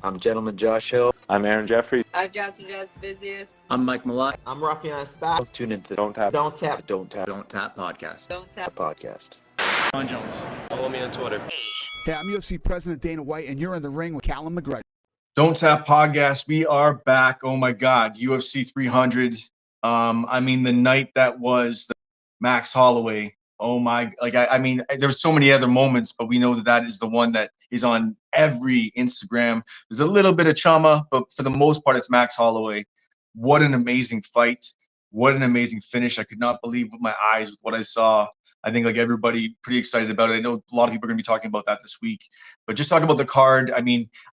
I'm Gentleman Josh Hill. I'm Aaron Jeffrey. I'm Johnson Jazz Busiest. I'm Mike Malott. I'm Raffian Stock. Tune into the Donttap Donttap Podcast. Donttap Podcast. John Jones. Follow me on Twitter. Hey, I'm UFC President Dana White, and you're in the ring with Callum McGregor. Donttap Podcast. We are back. Oh my God, UFC 300. The night that was the Max Holloway. Oh my, there's so many other moments, but we know that is the one that is on every Instagram. There's a little bit of Chama, but for the most part, it's Max Holloway. What an amazing fight. What an amazing finish. I could not believe with my eyes with what I saw. I think like everybody pretty excited about it. I know a lot of people are going to be talking about that this week, but just talking about the card.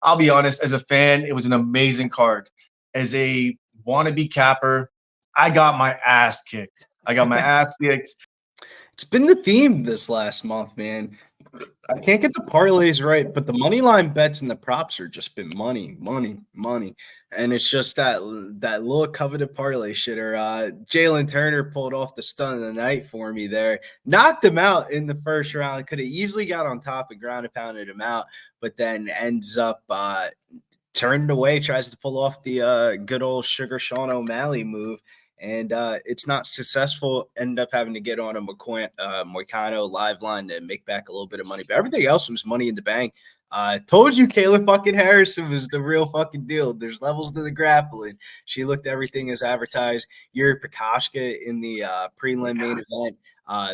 I'll be honest, as a fan, it was an amazing card. As a wannabe capper, I got my ass kicked. It's been the theme this last month, man. I can't get the parlays right, but the money line bets and the props are just been money. And it's just that little coveted parlay shitter. Jalen Turner pulled off the stun of the night for me there. Knocked him out in the first round. Could have easily got on top and ground and pounded him out, but then ends up turned away, tries to pull off the good old Sugar Sean O'Malley move. And it's not successful. Ended up having to get on a Moicano live line to make back a little bit of money. But everything else was money in the bank. Told you Kayla fucking Harrison was the real fucking deal. There's levels to the grappling. She looked everything as advertised. Yuri Prokoshka in the prelim main event.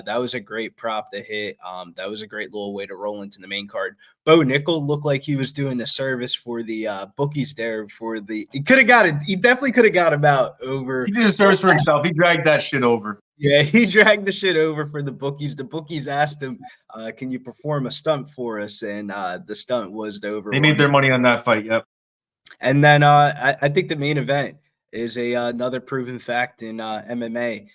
That was a great prop to hit. That was a great little way to roll into the main card. Bo Nickel looked like he was doing a service for the bookies there. He could have got it. He definitely could have got him out over. He did a service for himself. He dragged that shit over. Yeah, he dragged the shit over for the bookies. The bookies asked him, can you perform a stunt for us? And the stunt was the over. They made their money on that fight, yep. And then I think the main event is another proven fact in MMA.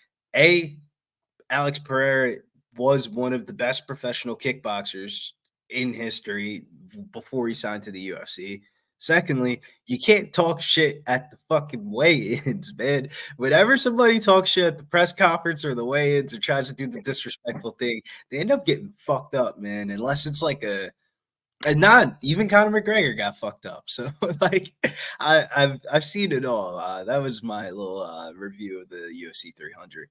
Alex Pereira was one of the best professional kickboxers in history before he signed to the UFC. Secondly, you can't talk shit at the fucking weigh-ins, man. Whenever somebody talks shit at the press conference or the weigh-ins or tries to do the disrespectful thing, they end up getting fucked up, man. Unless it's like and not even Conor McGregor got fucked up. So like I've seen it all. That was my little review of the UFC 300.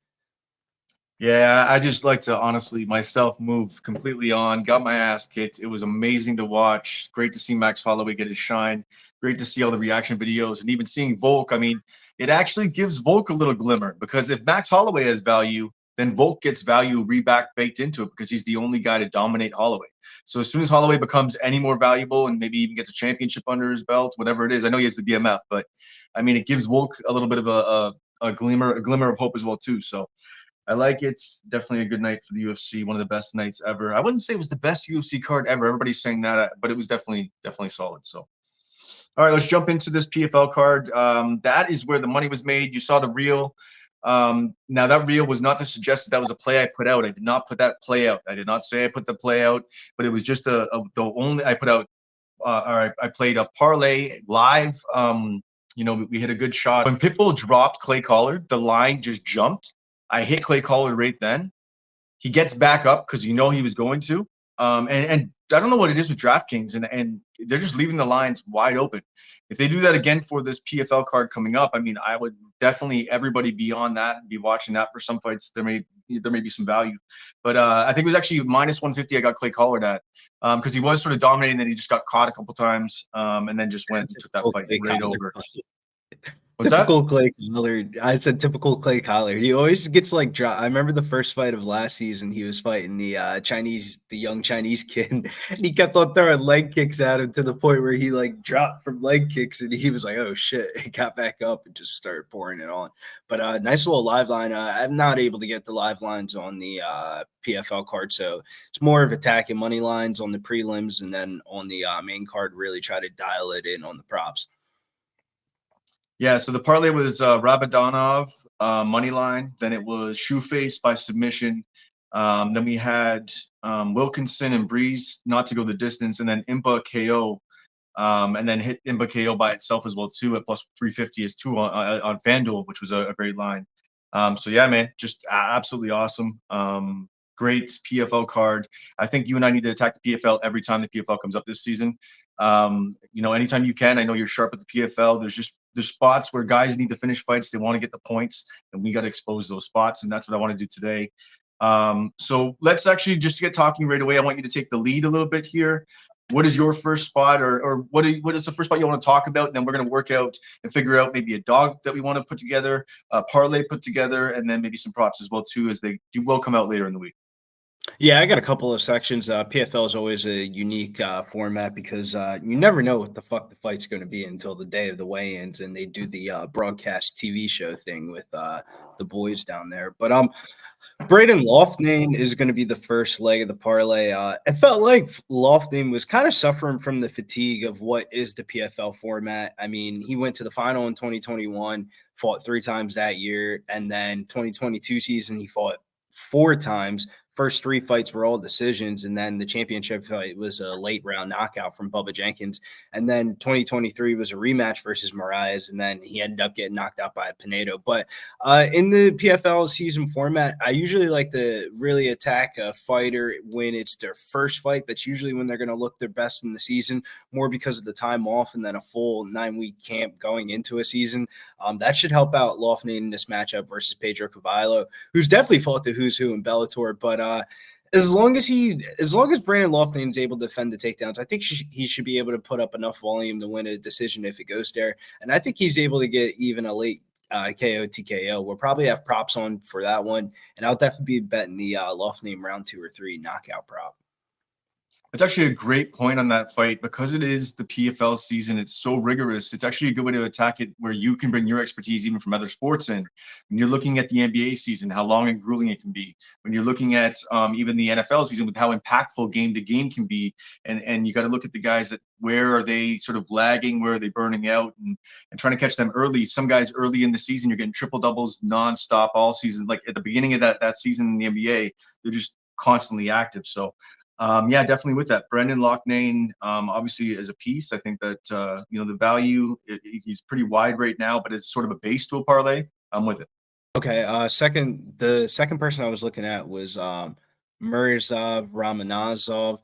Yeah, I just like to honestly myself move completely on. Got my ass kicked. It was amazing to watch. Great to see Max Holloway get his shine. Great to see all the reaction videos and even seeing Volk. It actually gives Volk a little glimmer because if Max Holloway has value, then Volk gets value baked into it because he's the only guy to dominate Holloway. So as soon as Holloway becomes any more valuable and maybe even gets a championship under his belt, whatever it is, I know he has the BMF, but it gives Volk a little bit of a glimmer of hope as well too. So I like it. Definitely a good night for the UFC. One of the best nights ever. I wouldn't say it was the best UFC card ever. Everybody's saying that, but it was definitely solid. So, all right, let's jump into this PFL card. That is where the money was made. You saw the reel. Now that reel was not to suggest that was a play I put out. I did not put that play out. I did not say I put the play out, but it was just the only I put out. I played a parlay live. We hit a good shot when Pitbull dropped Clay Collard. The line just jumped. I hit Clay Collard right then. He gets back up because he was going to. And I don't know what it is with DraftKings, and they're just leaving the lines wide open. If they do that again for this PFL card coming up, I would definitely everybody be on that and be watching that for some fights. There may be some value. But I think it was actually minus 150 I got Clay Collard at because he was sort of dominating, then he just got caught a couple times and then just went and took that fight right over. What's typical that? Clay Collard. I said typical Clay Collard. He always gets like dropped. I remember the first fight of last season. He was fighting the young Chinese kid, and he kept on throwing leg kicks at him to the point where he like dropped from leg kicks, and he was like, "Oh shit!" He got back up and just started pouring it on. But nice little live line. I'm not able to get the live lines on the PFL card, so it's more of attacking money lines on the prelims, and then on the main card, really try to dial it in on the props. Yeah, so the parlay was Rabadonov money line. Then it was Shoeface by submission. Then we had Wilkinson and Breeze not to go the distance, and then Impa KO, and then hit Impa KO by itself as well too at plus 350 is two on FanDuel, which was a great line. So yeah, man, just absolutely awesome. great PFL card. I think you and I need to attack the PFL every time the PFL comes up this season. Anytime you can. I know you're sharp at the PFL. There's spots where guys need to finish fights. They want to get the points, and we got to expose those spots, and that's what I want to do today. So let's actually just get talking right away. I want you to take the lead a little bit here. What is your first spot, or what is the first spot you want to talk about? And then we're going to work out and figure out maybe a dog that we want to put together, a parlay put together, and then maybe some props as well too, as they will come out later in the week. Yeah, I got a couple of sections. PFL is always a unique format because you never know what the fuck the fight's going to be until the day of the weigh-ins, and they do the broadcast TV show thing with the boys down there. But Braden Loughnane is going to be the first leg of the parlay. It felt like Loughnane was kind of suffering from the fatigue of what is the PFL format. I mean, he went to the final in 2021, fought 3 times that year, and then 2022 season he fought 4 times. First 3 fights were all decisions, and then the championship fight was a late round knockout from Bubba Jenkins. And then 2023 was a rematch versus Moraes, and then he ended up getting knocked out by Pinedo. But in the PFL season format, I usually like to really attack a fighter when it's their first fight. That's usually when they're going to look their best in the season, more because of the time off and then a full 9-week camp going into a season. That should help out Loughnane in this matchup versus Pedro Cavallo, who's definitely fought the who's who in Bellator, but as long as Brandon Loughnane is able to defend the takedowns, I think he should be able to put up enough volume to win a decision if it goes there. And I think he's able to get even a late KO TKO. We'll probably have props on for that one, and I'll definitely be betting the Loughnane round 2 or 3 knockout prop. It's actually a great point on that fight because it is the PFL season. It's so rigorous. It's actually a good way to attack it where you can bring your expertise even from other sports in. When you're looking at the NBA season, how long and grueling it can be. When you're looking at even the NFL season with how impactful game to game can be. And you got to look at the guys that where are they sort of lagging, where are they burning out, and trying to catch them early. Some guys early in the season, you're getting triple doubles nonstop all season. Like at the beginning of that season in the NBA, they're just constantly active. So yeah, definitely with that. Brendan Loughnane, obviously as a piece, I think that, the value, he's pretty wide right now, but it's sort of a base to a parlay. I'm with it. Okay. The second person I was looking at was Mirzad Ramanazov.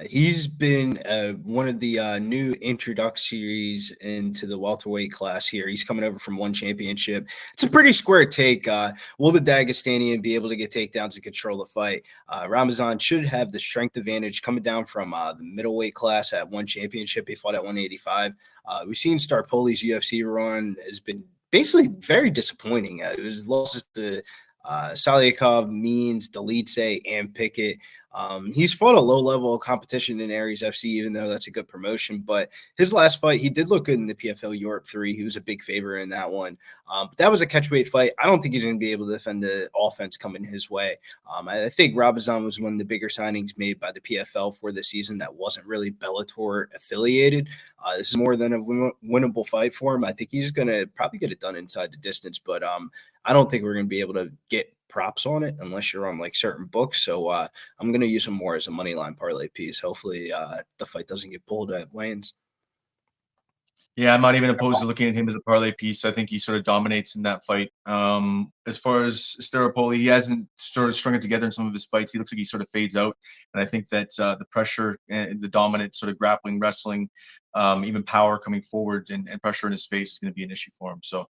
He's been one of the new introductories into the welterweight class here. He's coming over from one championship. It's a pretty square take. Will the Dagestanian be able to get takedowns and control the fight? Ramazan should have the strength advantage coming down from the middleweight class at one championship. He fought at 185. We've seen Starpoli's UFC run has been basically very disappointing. It was losses to Saliakov, Means, Delitse, and Pickett. He's fought a low level of competition in Aries FC, even though that's a good promotion. But his last fight, he did look good in the PFL Europe 3. He was a big favorite in that one. But that was a catchweight fight. I don't think he's going to be able to defend the offense coming his way. I think Rabazan was one of the bigger signings made by the PFL for the season that wasn't really Bellator affiliated. This is more than a winnable fight for him. I think he's going to probably get it done inside the distance, but I don't think we're going to be able to get props on it unless you're on like certain books. So I'm going to use him more as a money line parlay piece. Hopefully the fight doesn't get pulled at weigh-ins. Yeah, I'm not even opposed to looking at him as a parlay piece. I think he sort of dominates in that fight. As far as Staropoli, he hasn't sort of strung it together in some of his fights. He looks like he sort of fades out. And I think that the pressure and the dominant sort of grappling, wrestling, even power coming forward and pressure in his face is going to be an issue for him. So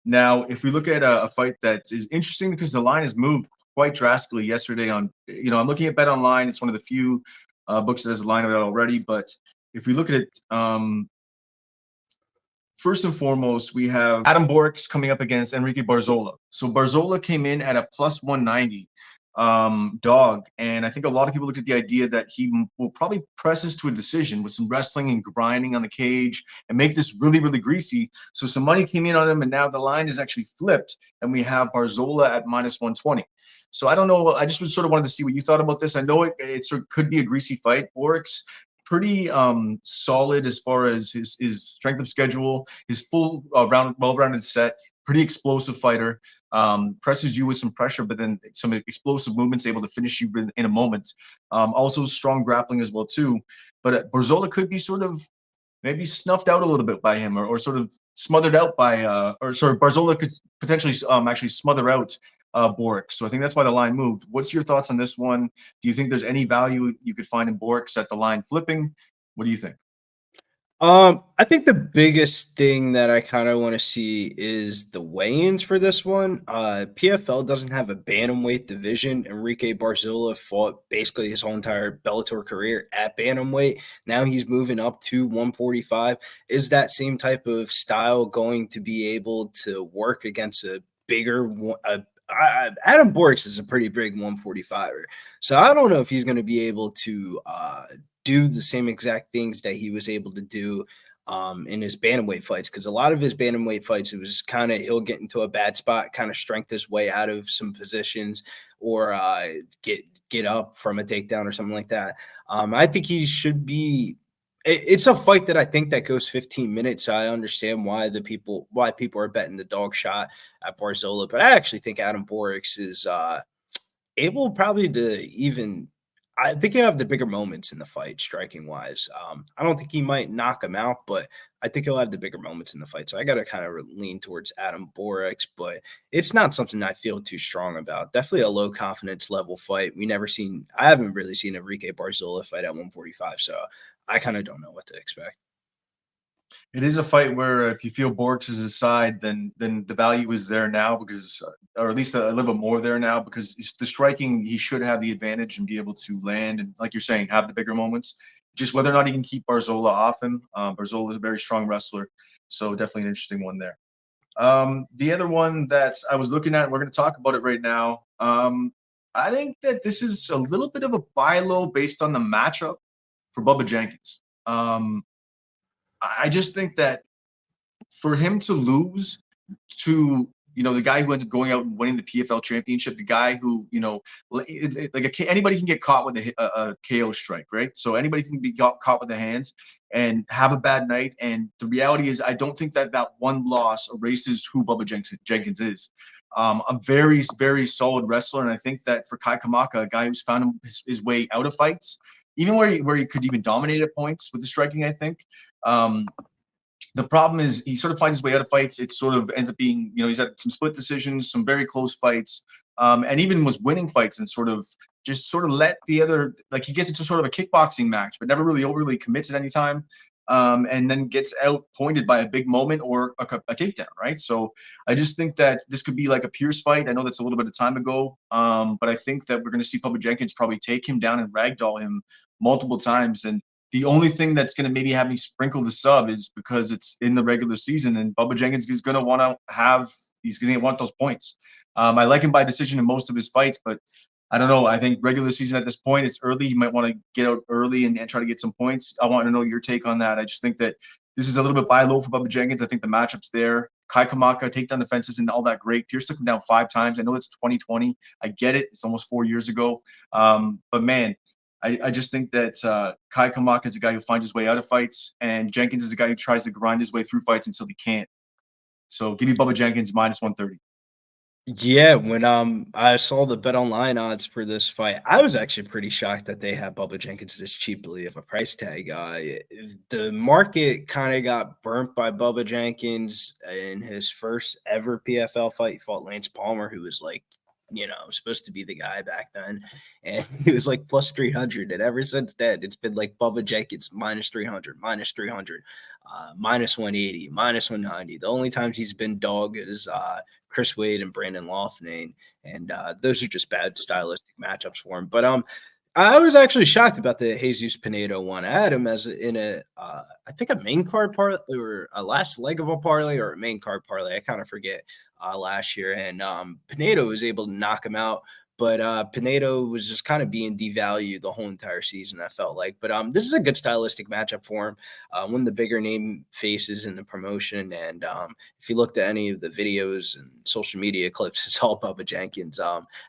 now, if we look at a fight that is interesting because the line has moved quite drastically yesterday on, I'm looking at Bet Online. It's one of the few books that has a line of it already. But if we look at it, first and foremost, we have Adam Borix coming up against Enrique Barzola. So Barzola came in at a plus 190 dog. And I think a lot of people looked at the idea that he will probably press us to a decision with some wrestling and grinding on the cage and make this really, really greasy. So some money came in on him, and now the line is actually flipped, and we have Barzola at minus 120. So I don't know. I just sort of wanted to see what you thought about this. I know it sort of could be a greasy fight. Borix, pretty solid as far as his strength of schedule, his full well-rounded set, pretty explosive fighter, presses you with some pressure, but then some explosive movements, able to finish you in a moment. Also strong grappling as well too. But Barzola could be sort of maybe snuffed out a little bit by him, or sort of smothered out by, Barzola could potentially actually smother out Borix. So I think that's why the line moved. What's your thoughts on this one? Do you think there's any value you could find in Borix at the line flipping? What do you think? I think the biggest thing that I kind of want to see is the weigh-ins for this one. PFL doesn't have a bantamweight division. Enrique Barzola fought basically his whole entire Bellator career at bantamweight. Now he's moving up to 145. Is that same type of style going to be able to work against a bigger Adam Borix is a pretty big 145er. So I don't know if he's going to be able to do the same exact things that he was able to do in his bantamweight fights, because a lot of his bantamweight fights, it was kind of he'll get into a bad spot, kind of strength his way out of some positions, or get up from a takedown or something like that. I think he should be. It's a fight that I think that goes 15 minutes. So I understand why people are betting the dog shot at Barzola, but I actually think Adam Borix is able probably to even. I think he'll have the bigger moments in the fight, striking wise. I don't think he might knock him out, but I think he'll have the bigger moments in the fight. So I got to kind of lean towards Adam Borix, but it's not something I feel too strong about. Definitely a low confidence level fight. I haven't really seen Enrique Barzola fight at 145, so I kind of don't know what to expect. It is a fight where if you feel Borix is aside, then the value is there now, because, or at least a little bit more there now, because the striking, he should have the advantage and be able to land and, like you're saying, have the bigger moments. Just whether or not he can keep Barzola off him. Barzola is a very strong wrestler, so definitely an interesting one there. The other one that I was looking at, we're going to talk about it right now. I think that this is a little bit of a buy low based on the matchup for Bubba Jenkins. I just think that for him to lose to, the guy who ends up going out and winning the PFL championship, the guy who, anybody can get caught with a KO strike, right? So anybody can be caught with the hands and have a bad night. And the reality is, I don't think that one loss erases who Bubba Jenkins is. A very, very solid wrestler. And I think that for Kai Kamaka, a guy who's found his way out of fights, even where he could even dominate at points with the striking, I think. The problem is he sort of finds his way out of fights. It sort of ends up being, he's had some split decisions, some very close fights, and even was winning fights and sort of let the other, like he gets into sort of a kickboxing match, but never really overly commits at any time. And then gets outpointed by a big moment or a takedown, right? So I just think that this could be like a Pierce fight. I know that's a little bit of time ago, but I think that we're going to see Bubba Jenkins probably take him down and ragdoll him multiple times. And the only thing that's going to maybe have me sprinkle the sub is because it's in the regular season, and Bubba Jenkins is going to he's going to want those points. I like him by decision in most of his fights, but I don't know. I think regular season at this point, it's early. You might want to get out early and try to get some points. I want to know your take on that. I just think that this is a little bit buy low for Bubba Jenkins. I think the matchup's there. Kai Kamaka, takedown defense isn't all that great. Pierce took him down 5 times. I know it's 2020. I get it. It's almost 4 years ago. But man, I just think that Kai Kamaka is a guy who finds his way out of fights, and Jenkins is a guy who tries to grind his way through fights until he can't. So give me Bubba Jenkins minus 130. Yeah, when I saw the Bet Online odds for this fight, I was actually pretty shocked that they had Bubba Jenkins this cheaply of a price tag. The market kind of got burnt by Bubba Jenkins in his first ever PFL fight. He fought Lance Palmer, who was like, supposed to be the guy back then. And he was like plus 300. And ever since then, it's been like Bubba Jenkins minus 300, minus 300, minus 180, minus 190. The only times he's been dog is Chris Wade and Brandon Loughnane. And those are just bad stylistic matchups for him. But I was actually shocked about the Jesus Pinedo one. I had him as in I think a main card parlay, or a last leg of a parlay, or a main card parlay. I kind of forget last year. And Pinedo was able to knock him out. But Pinedo was just kind of being devalued the whole entire season, I felt like. But this is a good stylistic matchup for him. One of the bigger name faces in the promotion. And if you looked at any of the videos and social media clips, it's all Bubba Jenkins,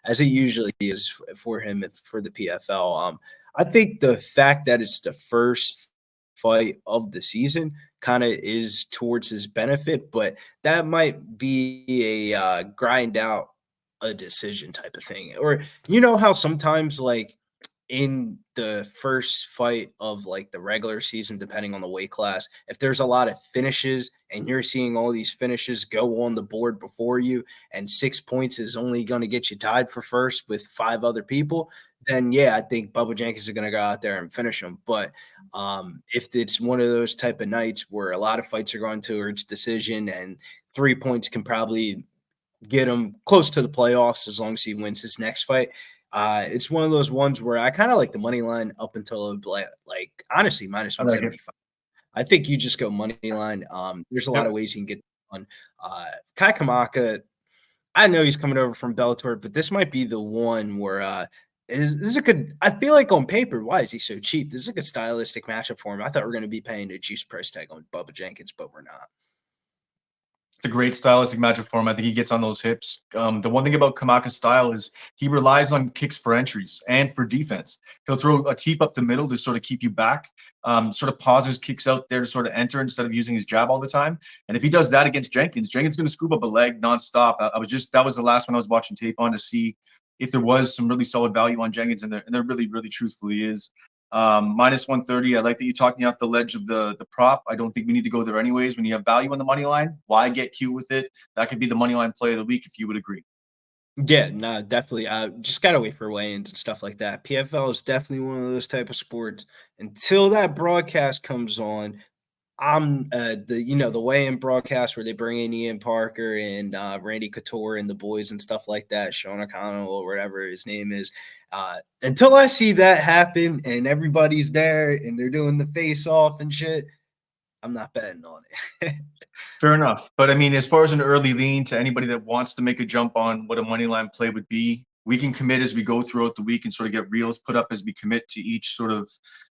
as it usually is for him and for the PFL. I think the fact that it's the first fight of the season kind of is towards his benefit, but that might be a grind out a decision type of thing. Or how sometimes like in the first fight of like the regular season, depending on the weight class, if there's a lot of finishes and you're seeing all these finishes go on the board before you, and 6 points is only going to get you tied for first with 5 other people, then yeah, I think Bubba Jenkins is going to go out there and finish them. But if it's one of those type of nights where a lot of fights are going towards decision and 3 points can probably get him close to the playoffs as long as he wins his next fight, it's one of those ones where I kind of like the money line up until like honestly minus 175. I think you just go money line. There's a lot of ways you can get on. Kai Kamaka, I know he's coming over from Bellator, but this might be the one where this is a good. I feel like on paper, why is he so cheap? This is a good stylistic matchup for him. I thought we were going to be paying a juice price tag on Bubba Jenkins, but we're not. It's a great stylistic matchup for him. I think he gets on those hips. The one thing about Kamaka's style is he relies on kicks for entries and for defense. He'll throw a teep up the middle to sort of keep you back, sort of pauses kicks out there to sort of enter instead of using his jab all the time. And if he does that against Jenkins, Jenkins is going to scoop up a leg nonstop. That was the last one I was watching tape on to see if there was some really solid value on Jenkins, and there really, really truthfully is. Minus 130. I like that you talked me off the ledge of the prop. I don't think we need to go there anyways. When you have value on the money line, why get cute with it? That could be the money line play of the week if you would agree. Yeah, no, definitely. Just gotta wait for weigh-ins and stuff like that. PFL is definitely one of those type of sports. Until that broadcast comes on, I'm the weigh-in broadcast where they bring in Ian Parker and Randy Couture and the boys and stuff like that, Sean O'Connell or whatever his name is. Until I see that happen and everybody's there and they're doing the face-off and shit, I'm not betting on it. Fair enough. But I mean, as far as an early lean to anybody that wants to make a jump on what a money line play would be, we can commit as we go throughout the week and sort of get reels put up as we commit to each sort of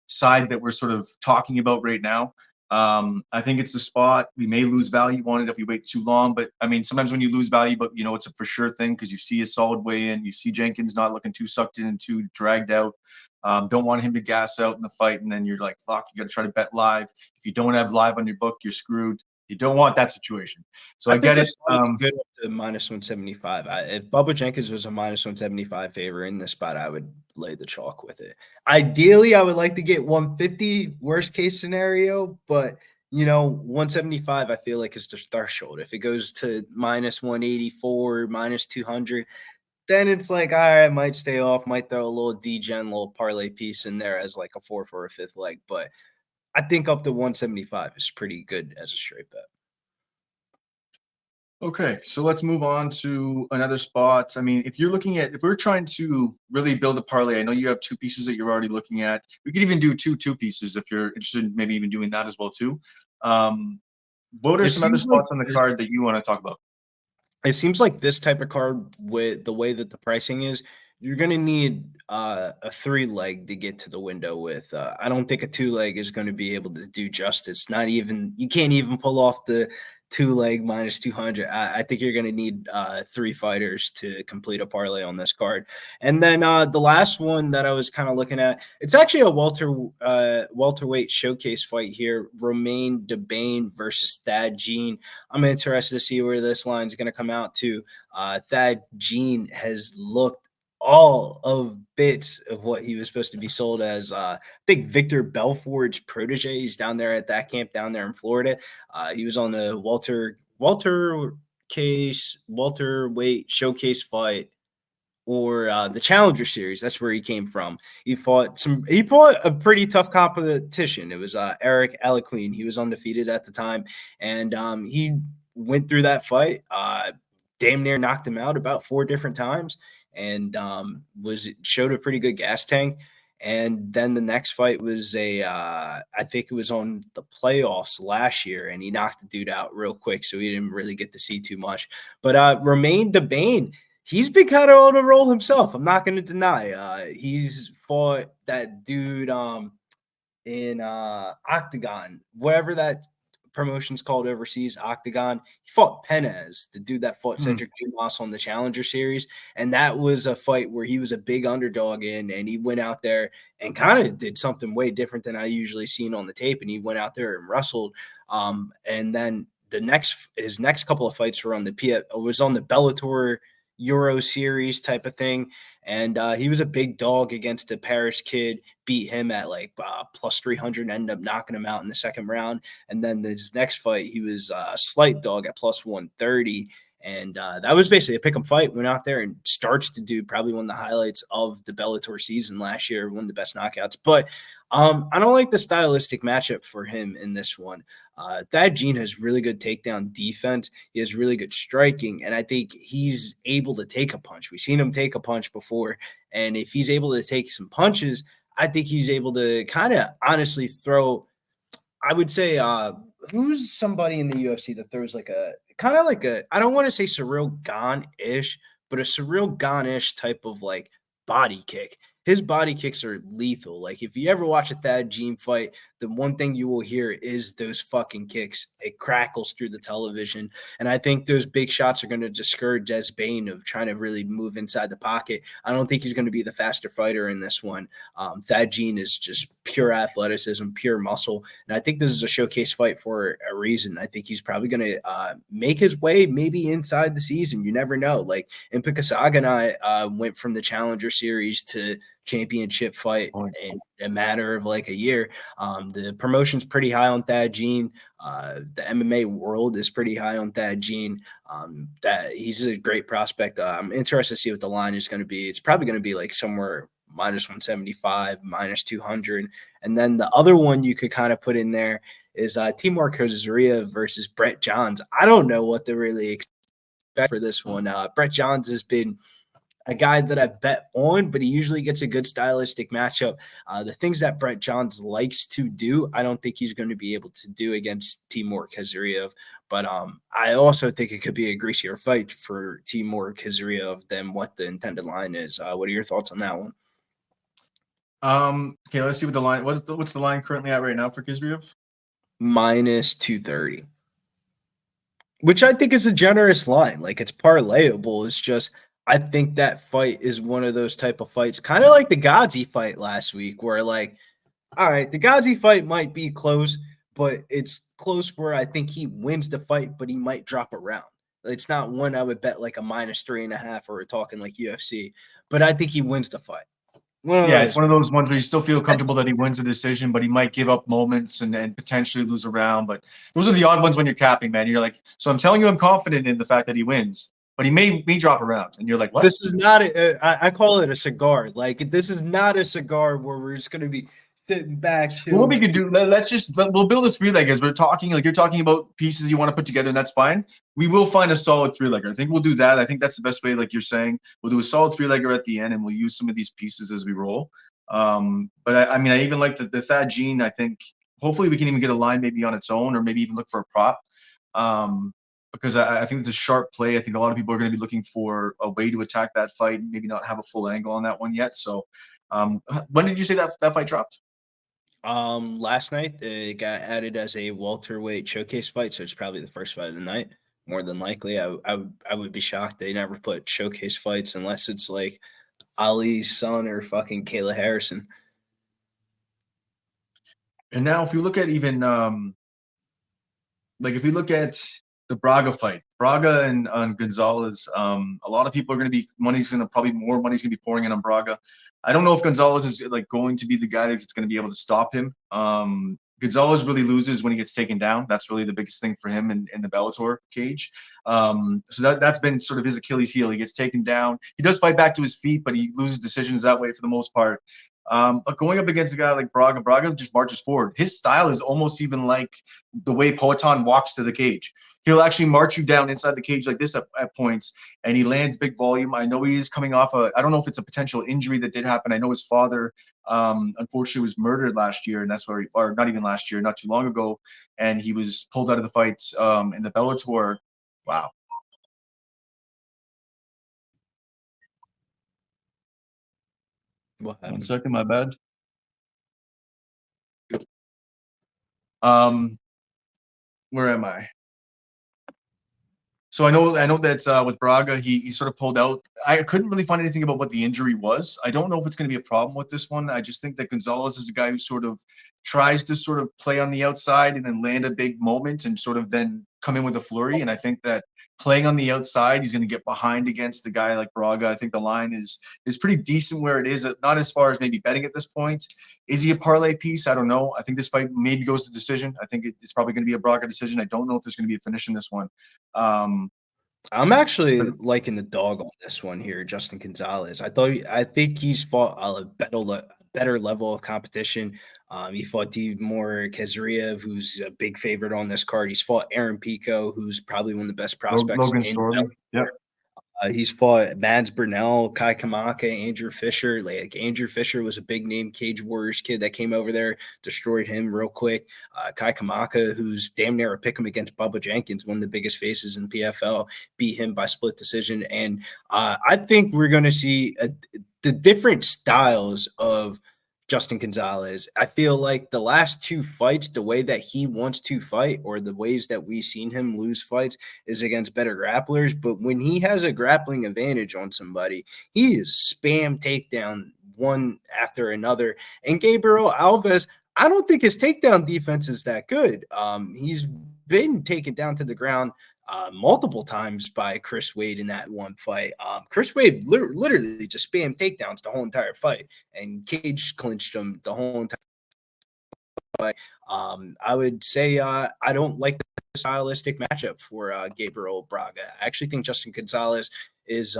side that we're sort of talking about right now. I think it's the spot. We may lose value on it if we wait too long, but I mean, sometimes when you lose value, but it's a for sure thing because you see a solid way in, you see Jenkins not looking too sucked in and too dragged out. Don't want him to gas out in the fight, and then you're like, fuck, you got to try to bet live. If you don't have live on your book, you're screwed. You don't want that situation. So I get it. Good up to minus 175. If Bubba Jenkins was a minus 175 favor in this spot, I would lay the chalk with it. Ideally, I would like to get 150 worst case scenario, but 175 I feel like is the threshold. If it goes to minus 184, minus 200, then it's like, all right, I might stay off, might throw a little degen, little parlay piece in there as like a 4 for a fifth leg, but I think up to 175 is pretty good as a straight bet. Okay, so let's move on to another spot. I mean, if we're trying to really build a parlay, I know you have 2 pieces that you're already looking at. We could even do two pieces if you're interested in maybe even doing that as well too. What are some other spots on the card that you want to talk about? It seems like this type of card, with the way that the pricing is, you're going to need a 3-leg to get to the window with. I don't think a 2-leg is going to be able to do justice. You can't even pull off the 2-leg minus 200. I think you're going to need 3 fighters to complete a parlay on this card. And then the last one that I was kind of looking at, it's actually a welterweight showcase fight here. Romain Debane versus Thad Jean. I'm interested to see where this line is going to come out to. Thad Jean has looked all of bits of what he was supposed to be sold as. I think Victor Belfort's protege. He's down there at that camp down there in Florida. He was on the welterweight showcase fight, or the Challenger Series. That's where he came from. He fought a pretty tough competition. It was Eric Alaquin. He was undefeated at the time, and he went through that fight. Damn near knocked him out about 4 different times. And showed a pretty good gas tank. And then the next fight was I think it was on the playoffs last year, and he knocked the dude out real quick, so he didn't really get to see too much. But Romain Debane, he's been kind of on a roll himself. I'm not going to deny. He's fought that dude in Octagon, whatever that promotion's called overseas, Octagon. He fought Penez, the dude that fought Cedric Dumas on the Challenger Series, and that was a fight where he was a big underdog in, and he went out there and kind of did something way different than I usually seen on the tape, and he went out there and wrestled. And then his next couple of fights were on the Bellator Euro series type of thing. And he was a big dog against a Paris kid, beat him at like plus 300, ended up knocking him out in the second round. And then his next fight, he was a slight dog at plus 130. And that was basically a pick 'em fight. Went out there and starts to do probably one of the highlights of the Bellator season last year, one of the best knockouts. But I don't like the stylistic matchup for him in this one. Thad Jean has really good takedown defense. He has really good striking, and I think he's able to take a punch. We've seen him take a punch before, and if he's able to take some punches, I think he's able to kind of honestly throw. I would say, who's somebody in the UFC that throws like a kind of like a, I don't want to say Cyril Gane-ish, but a Cyril Gane-ish type of like body kick. His body kicks are lethal. Like if you ever watch a Thad Jean fight, the one thing you will hear is those fucking kicks. It crackles through the television. And I think those big shots are going to discourage Des Bane of trying to really move inside the pocket. I don't think he's going to be the faster fighter in this one. Thad Jean is just pure athleticism, pure muscle. And I think this is a showcase fight for a reason. I think he's probably going to make his way maybe inside the season. You never know. Like Impa Kasaga and I went from the Challenger Series to championship fight in a matter of like a year. The promotion's pretty high on Thad Jean. The MMA world is pretty high on Thad Jean. That he's a great prospect. I'm interested to see what the line is going to be. It's probably going to be like somewhere minus 175, minus 200. And then the other one you could kind of put in there is Timur Kozuriev versus Brett Johns. I don't know what to really expect for this one. Brett Johns has been a guy that I bet on, but he usually gets a good stylistic matchup. The things that Brett Johns likes to do, I don't think he's going to be able to do against Timur Kozuriev. But I also think it could be a greasier fight for Timur Kozuriev than what the intended line is. What are your thoughts on that one? Okay, let's see what the line. What's the line currently at right now for Kozuriev? Minus 230, which I think is a generous line. Like it's parlayable. It's just I think that fight is one of those type of fights, kind of like the Ghazi fight last week, where like, all right, the Ghazi fight might be close, but it's close where I think he wins the fight, but he might drop a round. It's not one I would bet like a minus 3.5 or we're talking like UFC, but I think he wins the fight. It's one of those ones where you still feel comfortable that he wins the decision, but he might give up moments and potentially lose a round. But those are the odd ones when you're capping, man. You're like, so I'm telling you I'm confident in the fact that he wins, but he may drop around, and you're like, what? This is not I call it a cigar. Like this is not a cigar where we're just going to be sitting back. What we could do, we'll build a three-legger. As we're talking, like you're talking about pieces you want to put together, and that's fine. We will find a solid three-legger. I think we'll do that. I think that's the best way, like you're saying. We'll do a solid three-legger at the end, and we'll use some of these pieces as we roll. But I mean, I even like the Thad Jean. I think hopefully we can even get a line maybe on its own, or maybe even look for a prop. Because I think it's a sharp play. I think a lot of people are going to be looking for a way to attack that fight, maybe not have a full angle on that one yet. So when did you say that fight dropped? Last night. It got added as a welterweight showcase fight, so it's probably the first fight of the night. More than likely, I would be shocked they never put showcase fights unless it's like Ali's son or fucking Kayla Harrison. And now if you look at even if you look at the Braga fight, Braga and Gonzalez, a lot of people are going to be more money's going to be pouring in on Braga. I don't know if Gonzalez is like going to be the guy that's going to be able to stop him. Gonzalez really loses when he gets taken down. That's really the biggest thing for him in the Bellator cage. So that's been sort of his Achilles heel. He gets taken down. He does fight back to his feet, but he loses decisions that way for the most part. But going up against a guy like Braga just marches forward. His style is almost even like the way Poatan walks to the cage. He'll actually march you down inside the cage like this at points, and he lands big volume. I know he is coming off I don't know if it's a potential injury that did happen. I know his father, unfortunately, was murdered last year, and that's where or not even last year, not too long ago, and he was pulled out of the fights in the Bellator. Wow. What happened? 1 second, my bad. Where am I? So I know that with Braga, he sort of pulled out. I couldn't really find anything about what the injury was. I don't know if it's going to be a problem with this one. I just think that Gonzalez is a guy who sort of tries to sort of play on the outside and then land a big moment and sort of then come in with a flurry. And I think that playing on the outside. He's going to get behind against the guy like Braga. I think the line is pretty decent where it is. Not as far as maybe betting at this point. Is he a parlay piece? I don't know. I think this fight maybe goes to decision. I think it's probably going to be a Braga decision. I don't know if there's going to be a finish in this one. I'm actually liking the dog on this one here, Justin Gonzalez. I think he's fought a better level of competition. He fought Timur Kazriev, who's a big favorite on this card. He's fought Aaron Pico, who's probably one of the best prospects. Logan Storley. Yep. He's fought Mads Burnell, Kai Kamaka, Andrew Fisher. Like Andrew Fisher was a big name Cage Warriors kid that came over there, destroyed him real quick. Kai Kamaka, who's damn near a pick him against Bubba Jenkins, one of the biggest faces in PFL, beat him by split decision. And I think we're going to see the different styles of Justin Gonzalez. I feel like the last two fights, the way that he wants to fight or the ways that we've seen him lose fights is against better grapplers. But when he has a grappling advantage on somebody, he is spam takedown one after another. And Gabriel Alves, I don't think his takedown defense is that good. He's been taken down to the ground multiple times by Chris Wade in that one fight. Chris Wade literally just spammed takedowns the whole entire fight, and Cage clinched him the whole entire fight. I would say I don't like the stylistic matchup for Gabriel Braga. I actually think Justin Gonzalez is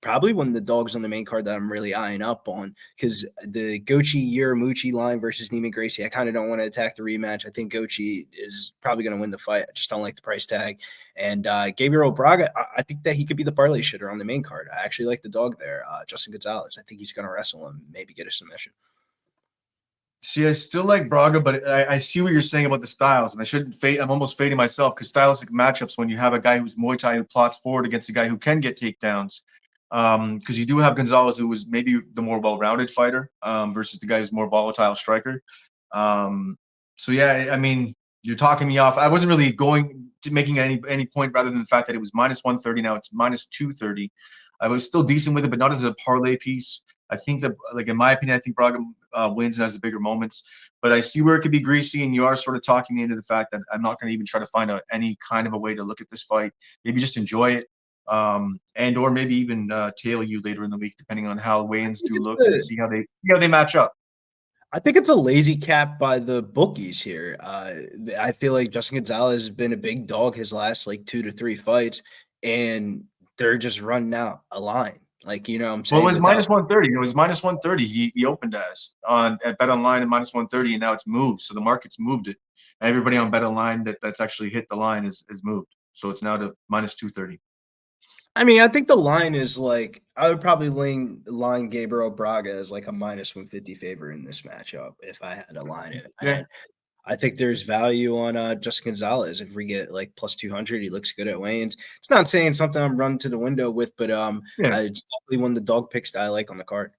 probably one of the dogs on the main card that I'm really eyeing up on, because the Gochi Yuramuchi line versus Neiman Gracie, I kind of don't want to attack the rematch. I think Gochi is probably going to win the fight. I just don't like the price tag. And Gabriel Braga, I think that he could be the parlay shitter on the main card. I actually like the dog there, Justin Gonzalez. I think he's going to wrestle him, maybe get a submission. See, I still like Braga, but I see what you're saying about the styles, and I shouldn't fade. I'm almost fading myself because stylistic matchups, when you have a guy who's Muay Thai who plots forward against a guy who can get takedowns, because you do have Gonzalez, who was maybe the more well-rounded fighter versus the guy who's more volatile striker. So yeah, I mean, you're talking me off. I wasn't really going to making any point rather than the fact that it was minus 130. Now it's minus 230. I was still decent with it, but not as a parlay piece. I think that, like, in my opinion, I think Braga wins and has the bigger moments. But I see where it could be greasy, and you are sort of talking me into the fact that I'm not going to even try to find out any kind of a way to look at this fight. Maybe just enjoy it, and or maybe even tail you later in the week, depending on how weigh-ins do look and see how they match up. I think it's a lazy cap by the bookies here. I feel like Justin Gonzalez has been a big dog his last 2 to 3 fights, and they're just running out a line. Like, you know what I'm saying? Well, it was minus 130. It was minus 130. He opened as at Bet Online at minus 130, and now it's moved. So the market's moved it. Everybody on Bet Online that's actually hit the line is moved. So it's now to minus 230. I mean, I think the line is I would probably line Gabriel Braga as a minus 150 favor in this matchup if I had to line it. Yeah. I think there's value on Justin Gonzalez. If we get plus 200, he looks good at weigh-ins. It's not saying something I'm running to the window with, but it's definitely one of the dog picks that I like on the card.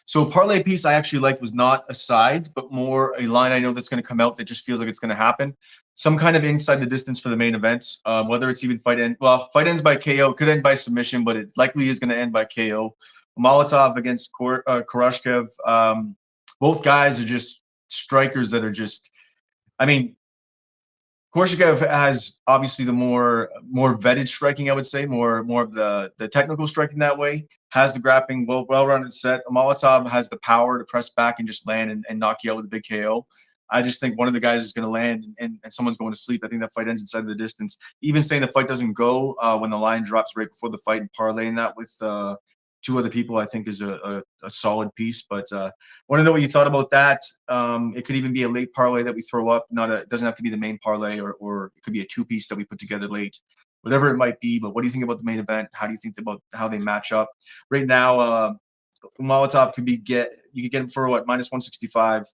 So parlay piece I actually liked was not a side, but more a line I know that's going to come out that just feels like it's going to happen. Some kind of inside the distance for the main events, whether it's even fight ends by KO, could end by submission, but it likely is going to end by KO. Molotov against Korashkev. Both guys are just strikers that are just, I mean, Korashkev has obviously the more vetted striking, I would say, more of the technical striking that way, has the grappling, well-rounded set. Molotov has the power to press back and just land and knock you out with a big KO. I just think one of the guys is going to land and someone's going to sleep. I think that fight ends inside of the distance. Even saying the fight doesn't go when the line drops right before the fight and parlaying that with 2 other people, I think is a solid piece. But want to know what you thought about that. It could even be a late parlay that we throw up. It doesn't have to be the main parlay, or it could be a 2-piece that we put together late, whatever it might be. But what do you think about the main event? How do you think about how they match up right now? Molotov you could get him for what, minus 165,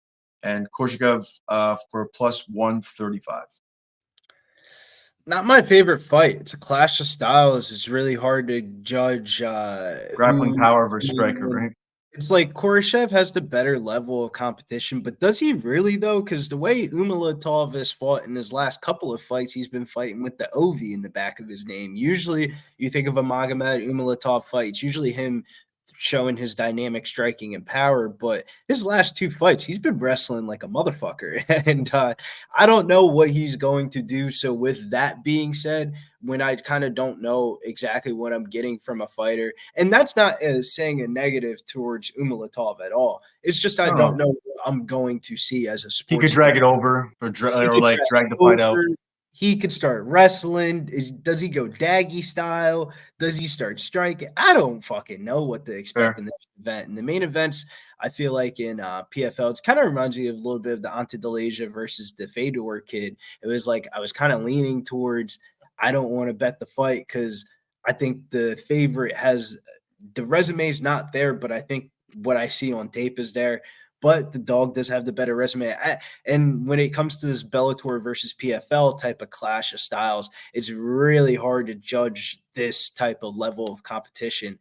and Korashkev for plus 135. Not my favorite fight. It's a clash of styles. It's really hard to judge. Grappling power versus striker, right? It's like Korashev has the better level of competition, but does he really, though? Because the way Umalatov has fought in his last couple of fights, he's been fighting with the OV in the back of his name. Usually, you think of a Magomed Umalatov fight, it's usually him showing his dynamic striking and power, but his last 2 fights, he's been wrestling like a motherfucker. And I don't know what he's going to do. So with that being said, when I kind of don't know exactly what I'm getting from a fighter, and that's not saying a negative towards Umalatov at all. It's just I don't know what I'm going to see as a He sports. could drag it over or drag the fight out. He could start wrestling. Does he go daggy style? Does he start striking? I don't fucking know what to expect in this event. In the main events, I feel like in PFL, it kind of reminds me of a little bit of the Ante Deleuze versus the Fedor kid. It was like I was kind of leaning towards I don't want to bet the fight because I think the favorite has the resume's not there, but I think what I see on tape is there. But the dog does have the better resume. And when it comes to this Bellator versus PFL type of clash of styles, it's really hard to judge this type of level of competition.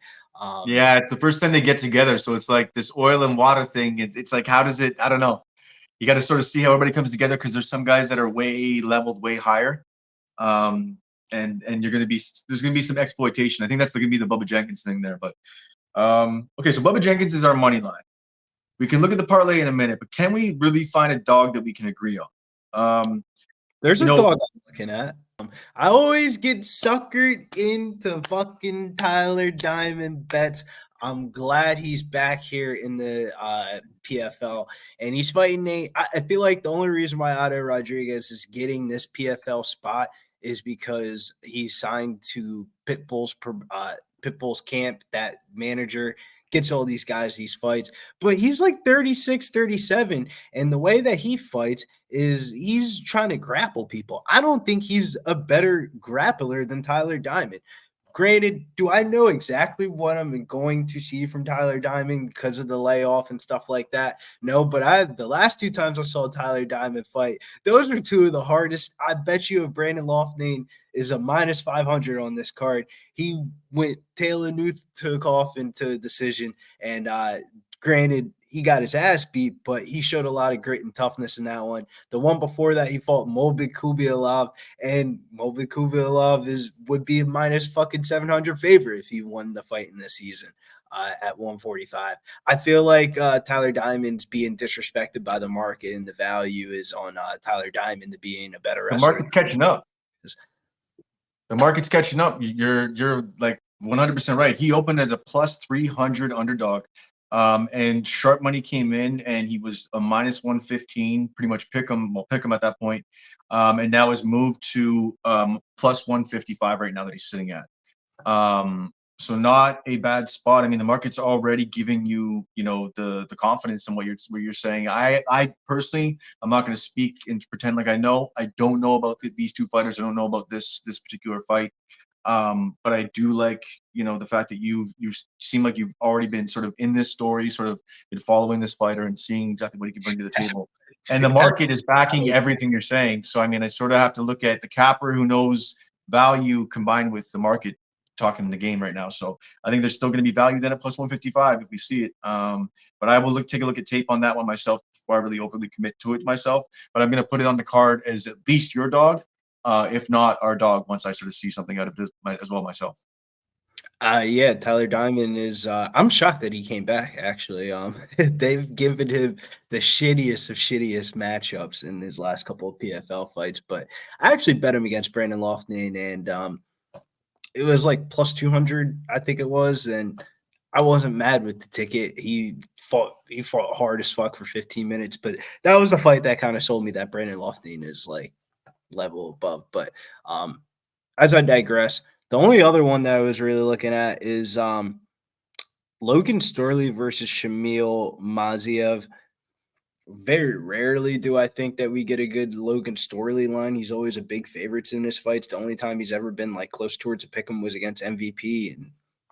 Yeah, it's the first time they get together. So it's like this oil and water thing. It's like, how does it, I don't know. You got to sort of see how everybody comes together because there's some guys that are way leveled, way higher. And there's going to be some exploitation. I think that's going to be the Bubba Jenkins thing there. But okay, so Bubba Jenkins is our money line. We can look at the parlay in a minute, but can we really find a dog that we can agree on? There's a dog I'm looking at. I always get suckered into fucking Tyler Diamond bets. I'm glad he's back here in the PFL, and he's fighting Nate. I feel like the only reason why Otto Rodriguez is getting this PFL spot is because he's signed to Pitbull's camp. That manager gets all these guys these fights, but he's like 36, 37. And the way that he fights is he's trying to grapple people. I don't think he's a better grappler than Tyler Diamond. Granted, do I know exactly what I'm going to see from Tyler Diamond because of the layoff and stuff like that? No, but the last 2 times I saw Tyler Diamond fight, those are 2 of the hardest. I bet you if Brandon Loughnane is a minus 500 on this card, he went Taylor Nuth took off into a decision, and granted, he got his ass beat, but he showed a lot of grit and toughness in that one. The one before that, he fought Mobid Kubialov, and Mobid Kubialov would be a minus fucking 700 favorite if he won the fight in this season at 145. I feel like Tyler Diamond's being disrespected by the market, and the value is on Tyler Diamond to being a better wrestler. The market's catching up. The market's catching up. You're like 100% right. He opened as a plus 300 underdog. And sharp money came in and he was a minus 115, pretty much pick him at that point. And now has moved to plus 155 right now that he's sitting at. So not a bad spot. I mean, the market's already giving you, the confidence in what you're saying. I personally, I'm not going to speak and pretend like I know. I don't know about these 2 fighters. I don't know about this particular fight. But I do like, the fact that you seem like you've already been sort of in this story, sort of been following this fighter and seeing exactly what he can bring to the table. And the market is backing everything you're saying. So, I mean, I sort of have to look at the capper who knows value combined with the market talking the game right now. So I think there's still going to be value then at plus 155 if we see it. But I will take a look at tape on that one myself before I really openly commit to it myself. But I'm going to put it on the card as at least your dog. If not our dog, once I sort of see something out of this as well myself. Yeah, Tyler Diamond is I'm shocked that he came back, actually. They've given him the shittiest of shittiest matchups in his last couple of PFL fights, but I actually bet him against Brandon Loughnane, and it was like plus 200, I think it was, and I wasn't mad with the ticket. He fought hard as fuck for 15 minutes, but that was the fight that kind of sold me that Brandon Loughnane is like level above. But as I digress, the only other one that I was really looking at is Logan Storley versus Shamil Maziev. Very rarely do I think that we get a good Logan Storley line. He's always a big favorite in his fights. The only time he's ever been like close towards a pick'em was against MVP, and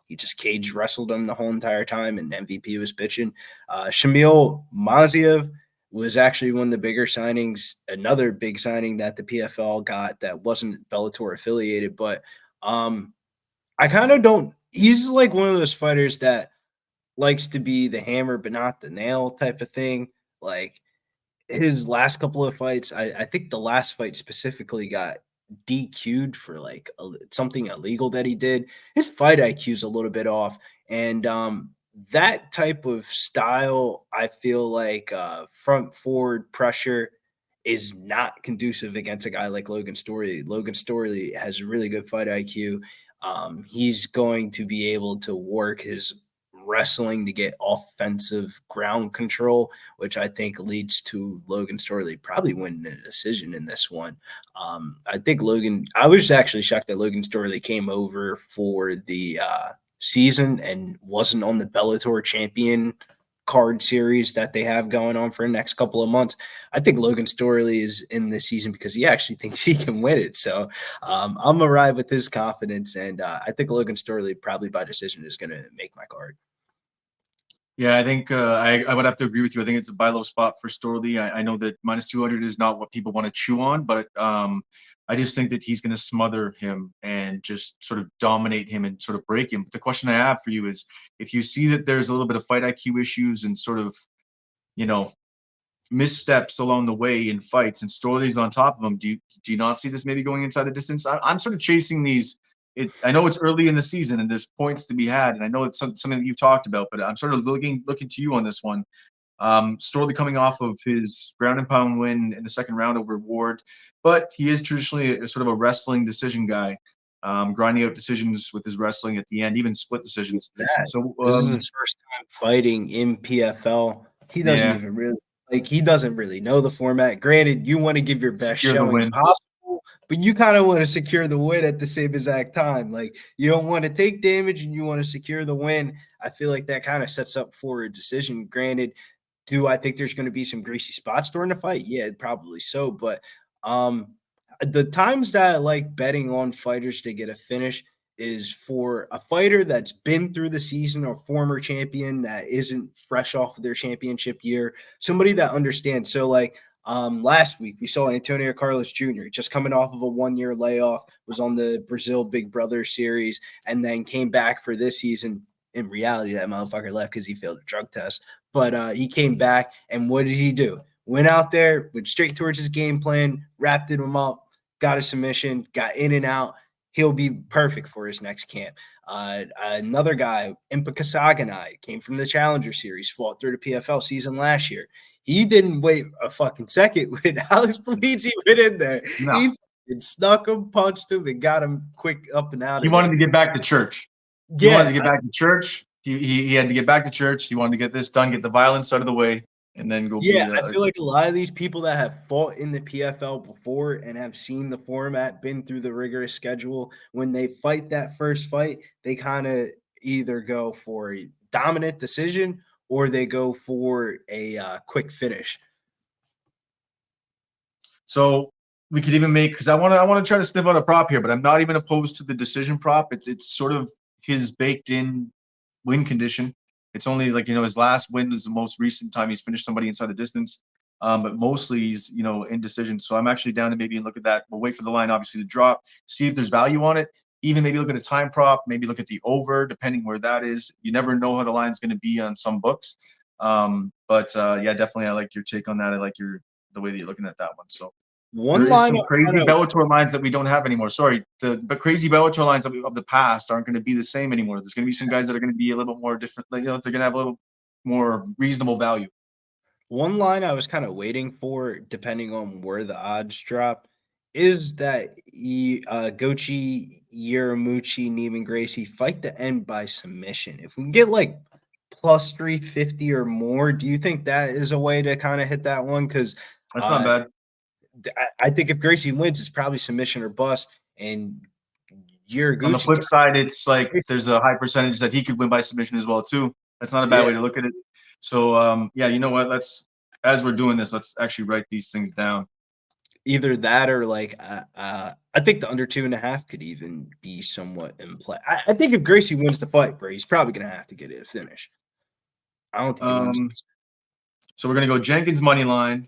he just cage wrestled him the whole entire time, and MVP was bitching. Shamil Maziev was actually one of the bigger signings, another big signing that the PFL got that wasn't Bellator affiliated, but I kind of don't – he's like one of those fighters that likes to be the hammer but not the nail type of thing. Like his last couple of fights, I think the last fight specifically got DQ'd for like something illegal that he did. His fight IQ is a little bit off, and that type of style, I feel like front forward pressure is not conducive against a guy like Logan Storley. Logan Storley has a really good fight IQ. He's going to be able to work his wrestling to get offensive ground control, which I think leads to Logan Storley probably winning a decision in this one. I was actually shocked that Logan Storley came over for the season and wasn't on the Bellator champion card series that they have going on for the next couple of months. I think Logan Storley is in this season because he actually thinks he can win it. So I'm going to ride with his confidence, and I think Logan Storley probably by decision is going to make my card. Yeah, I think I would have to agree with you. I think it's a buy low spot for Storley. I know that minus 200 is not what people want to chew on, but I just think that he's going to smother him and just sort of dominate him and sort of break him. But the question I have for you is, if you see that there's a little bit of fight IQ issues and sort of, missteps along the way in fights, and Storley's on top of him, do you not see this maybe going inside the distance? I'm sort of chasing these. I know it's early in the season and there's points to be had, and I know it's something that you've talked about, but I'm sort of looking to you on this one. Storley coming off of his ground and pound win in the second round over Ward, but he is traditionally sort of a wrestling decision guy, grinding out decisions with his wrestling at the end, even split decisions. So this is his first time fighting in PFL. He doesn't really know the format. Granted, you want to give your best showing possible, but you kind of want to secure the win at the same exact time. Like, you don't want to take damage and you want to secure the win. I feel like that kind of sets up for a decision. Granted, do I think there's going to be some greasy spots during the fight? Yeah, probably so. But the times that I like betting on fighters to get a finish is for a fighter that's been through the season or former champion that isn't fresh off of their championship year, somebody that understands. So like last week, we saw Antonio Carlos Jr. just coming off of a 1-year layoff, was on the Brazil Big Brother series, and then came back for this season. In reality, that motherfucker left because he failed a drug test. But he came back, and what did he do? Went out there, went straight towards his game plan, wrapped him up, got a submission, got in and out. He'll be perfect for his next camp. Another guy, Impa Kasaganai, came from the Challenger Series, fought through the PFL season last year. He didn't wait a fucking second when Alex Polizzi went in there. No. He snuck him, punched him, and got him quick up and out. He wanted to get back to church. He wanted to get back to church. He had to get back to church. He wanted to get this done, get the violence out of the way, and then go. Yeah, I feel like a lot of these people that have fought in the PFL before and have seen the format, been through the rigorous schedule, when they fight that first fight, they kind of either go for a dominant decision or they go for a quick finish. So we could even make, because I want to try to sniff out a prop here, but I'm not even opposed to the decision prop. It's sort of his baked in win condition. It's only like, his last win is the most recent time he's finished somebody inside the distance. But mostly he's, in decision. So I'm actually down to maybe look at that. We'll wait for the line, obviously, to drop, see if there's value on it. Even maybe look at a time prop, maybe look at the over, depending where that is. You never know how the line's going to be on some books. But definitely I like your take on that. I like the way that you're looking at that one. So one line, some crazy Bellator lines that we don't have anymore. Sorry, the crazy Bellator lines of the past aren't going to be the same anymore. There's going to be some guys that are going to be a little bit more different. They're going to have a little more reasonable value. One line I was kind of waiting for, depending on where the odds drop, is that Gochi, Yaramuchi, Neiman Gracie fight to end by submission. If we can get like plus 350 or more, do you think that is a way to kind of hit that one? Because that's not bad. I think if Gracie wins, it's probably submission or bust. And Yaraguchi, on the flip side, it's like there's a high percentage that he could win by submission as well too. That's not a bad way to look at it. So you know what? As we're doing this, let's actually write these things down. Either that or like I think the under 2.5 could even be somewhat in play. I think if Gracie wins the fight, bro, he's probably gonna have to get it a finish. I don't think he wins. So we're gonna go Jenkins money line.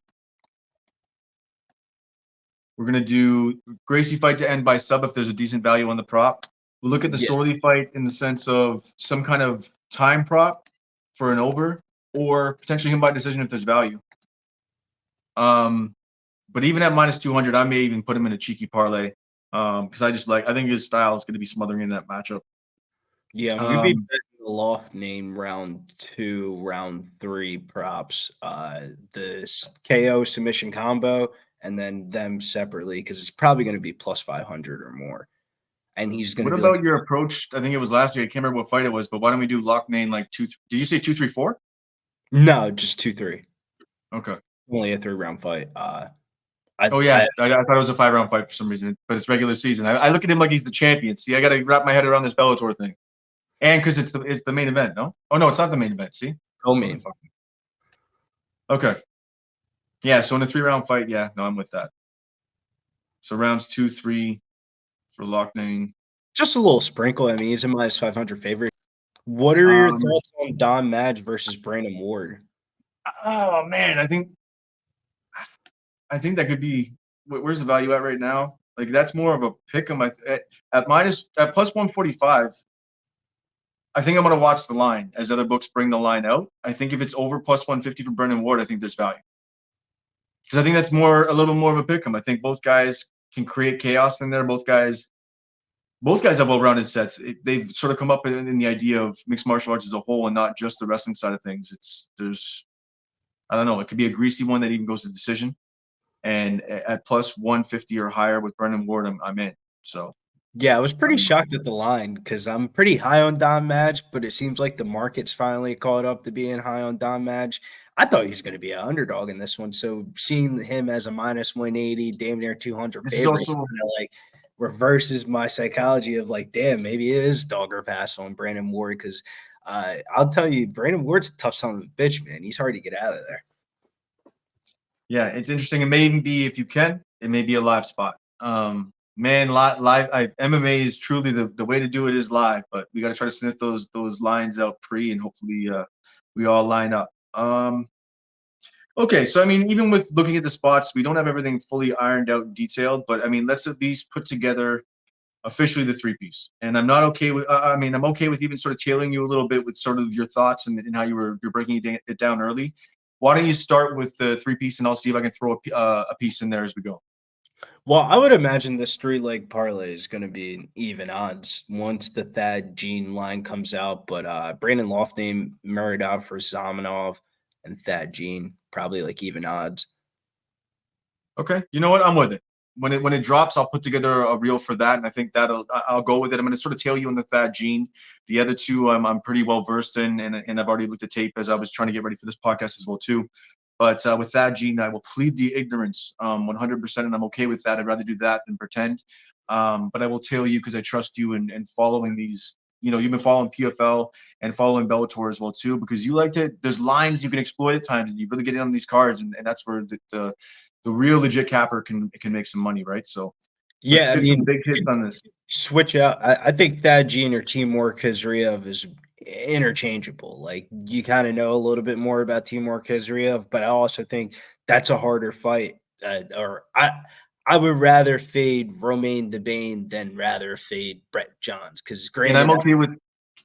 We're going to do Gracie fight to end by sub if there's a decent value on the prop. We'll look at the Storley fight in the sense of some kind of time prop for an over, or potentially him by decision if there's value. But even at minus 200, I may even put him in a cheeky parlay because I think his style is going to be smothering in that matchup. Yeah, I'm going to be the loft name round 2, round 3 props. The KO submission combo, and then them separately because it's probably going to be plus 500 or more. And he's going to What be about your approach? I think it was last year. I can't remember what fight it was, but why don't we do lock name like 2? Did you say 2, 3, 4? No, just 2-3. Okay. Only a 3-round fight. Oh yeah, I thought it was a 5-round fight for some reason, but it's regular season. I look at him like he's the champion. See, I got to wrap my head around this Bellator thing, and because it's the main event. No, oh no, it's not the main event. See, co-main. Okay, yeah. So in a 3-round fight, yeah, no, I'm with that. So rounds 2, 3 for Loughnane. Just a little sprinkle. I mean, he's a minus 500 favorite. What are your thoughts on Don Madge versus Brandon Ward? Oh man, I think that could be. Where's the value at right now? Like that's more of a pick 'em at plus 145. I think I'm going to watch the line as other books bring the line out. I think if it's over plus 150 for Brandon Ward, I think there's value because I think that's a little more of a pick 'em. I think both guys can create chaos in there. Both guys have well-rounded sets. They've sort of come up in the idea of mixed martial arts as a whole and not just the wrestling side of things. I don't know. It could be a greasy one that even goes to decision. And at plus 150 or higher with Brandon Ward, I'm in. So yeah, I was pretty shocked at the line because I'm pretty high on Don Madge, but it seems like the market's finally caught up to being high on Don Madge. I thought he was going to be an underdog in this one. So seeing him as a minus 180, damn near 200 favorite, kind of like reverses my psychology of like, damn, maybe it is dog or pass on Brandon Ward because I'll tell you, Brandon Ward's a tough son of a bitch, man. He's hard to get out of there. Yeah, it's interesting. It may even be, if you can, it may be a live spot. Man, live. MMA is truly the way to do it is live, but we got to try to sniff those lines out pre, and hopefully we all line up. Okay, so I mean, even with looking at the spots, we don't have everything fully ironed out and detailed, but I mean, let's at least put together officially the 3-piece. And I'm not okay with. I'm okay with even sort of tailing you a little bit with sort of your thoughts and how you're breaking it down early. Why don't you start with the 3-piece, and I'll see if I can throw a piece in there as we go. Well, I would imagine this 3-leg parlay is going to be even odds once the Thad Gene line comes out. But Brandon Loughnane, Muradov for Zamanov, and Thad Gene probably like even odds. Okay, you know what? I'm with it. When it drops, I'll put together a reel for that, and I think I'll go with it. I'm going to sort of tail you on the Thad Gene. The other two, I'm pretty well versed in, and I've already looked at tape as I was trying to get ready for this podcast as well too. But with Thad Gene, I will plead the ignorance 100%, and I'm okay with that. I'd rather do that than pretend. But I will tail you because I trust you and following these. You know, you've been following PFL and following Bellator as well too, because you like to. There's lines you can exploit at times, and you really get in on these cards, and that's where the real legit capper can make some money, right? So yeah, let's get some big hits on this. Switch out. I think Thad Gene or Timur Khizriev is interchangeable. Like you kind of know a little bit more about Timur Khizriev, but I also think that's a harder fight. I would rather fade Romain Debane than rather fade Brett Johns because And I'm okay with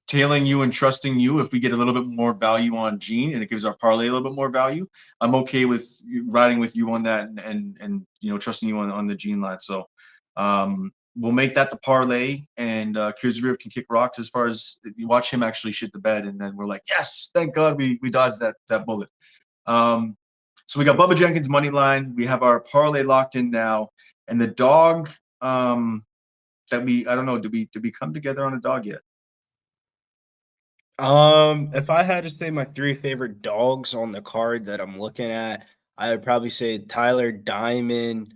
tailing you and trusting you if we get a little bit more value on Gene and it gives our parlay a little bit more value. I'm okay with riding with you on that and you know trusting you on the Gene line. So we'll make that the parlay, and Khizriev can kick rocks as far as you watch him actually shit the bed, and then we're like, yes, thank God we dodged that bullet. So we got Bubba Jenkins money line. We have our parlay locked in now, and the dog that I don't know, did we come together on a dog yet? If I had to say my 3 favorite dogs on the card that I'm looking at, I would probably say Tyler Diamond,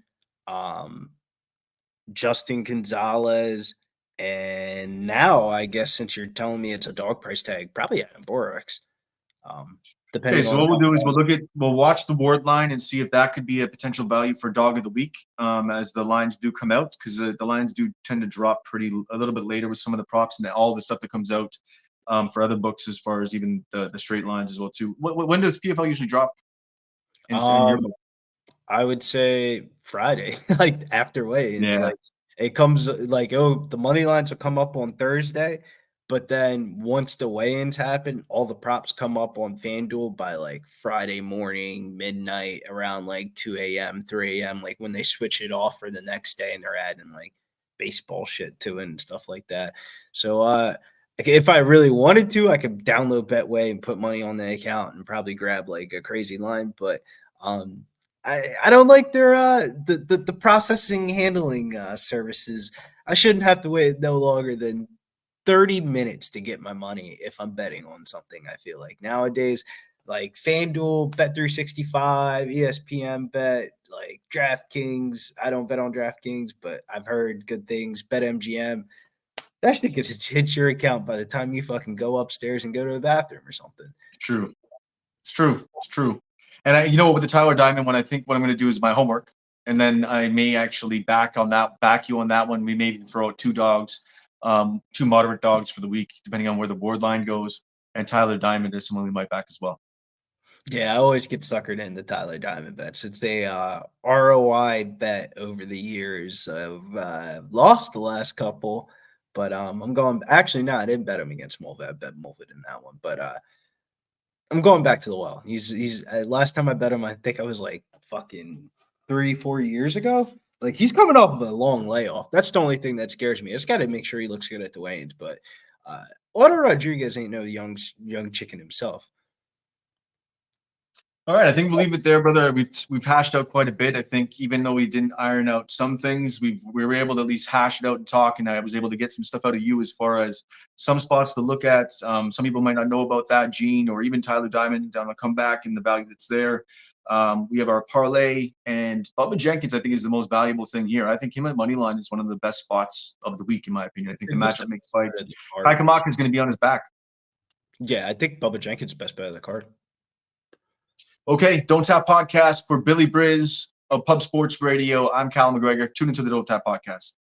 Justin Gonzalez, and now I guess since you're telling me it's a dog price tag, probably Adam Borax. Okay, so what we'll do is we'll watch the Ward line and see if that could be a potential value for dog of the week as the lines do come out, because the lines do tend to drop a little bit later with some of the props and all the stuff that comes out for other books as far as even the straight lines as well too. When does PFL usually drop? In your book? I would say Friday, like after weigh. It's like it comes like, the money lines will come up on Thursday, but then once the weigh-ins happen, all the props come up on FanDuel by like Friday morning, midnight, around like 2 a.m., 3 a.m., like when they switch it off for the next day and they're adding like baseball shit to it and stuff like that. So if I really wanted to, I could download Betway and put money on the account and probably grab like a crazy line. But I don't like their the processing handling services. I shouldn't have to wait no longer than 30 minutes to get my money if I'm betting on something. I feel like nowadays, like FanDuel, Bet365, ESPN Bet, like DraftKings. I don't bet on DraftKings, but I've heard good things. BetMGM. That shit hits your account by the time you fucking go upstairs and go to the bathroom or something. True. It's true. And with the Tyler Diamond one, I think what I'm going to do is my homework, and then I may actually back you on that one. We may even throw out 2 dogs, 2 moderate dogs for the week, depending on where the board line goes. And Tyler Diamond is someone we might back as well. Yeah, I always get suckered into Tyler Diamond bets. It's a ROI bet over the years. I've lost the last couple, but I'm going. Actually, no, I didn't bet him against Mulvet. I bet Mulvet in that one, but I'm going back to the well. He's last time I bet him, I think I was like fucking 3-4 years ago. Like he's coming off of a long layoff. That's the only thing that scares me. I just got to make sure he looks good at the weigh-ins. But Otto Rodriguez ain't no young chicken himself. All right, I think we'll leave it there, brother. We've hashed out quite a bit. I think even though we didn't iron out some things, we were able to at least hash it out and talk, and I was able to get some stuff out of you as far as some spots to look at. Some people might not know about that, Gene, or even Tyler Diamond on the comeback and the value that's there. We have our parlay, and Bubba Jenkins, I think, is the most valuable thing here. I think him at Moneyline is one of the best spots of the week, in my opinion. I think the matchup makes fights. Kakamaka is going to be on his back. Yeah, I think Bubba Jenkins is best bet of the card. Okay, Donttap Podcast for Billy Briz of Pub Sports Radio. I'm Cal McGregor. Tune into the Donttap Podcast.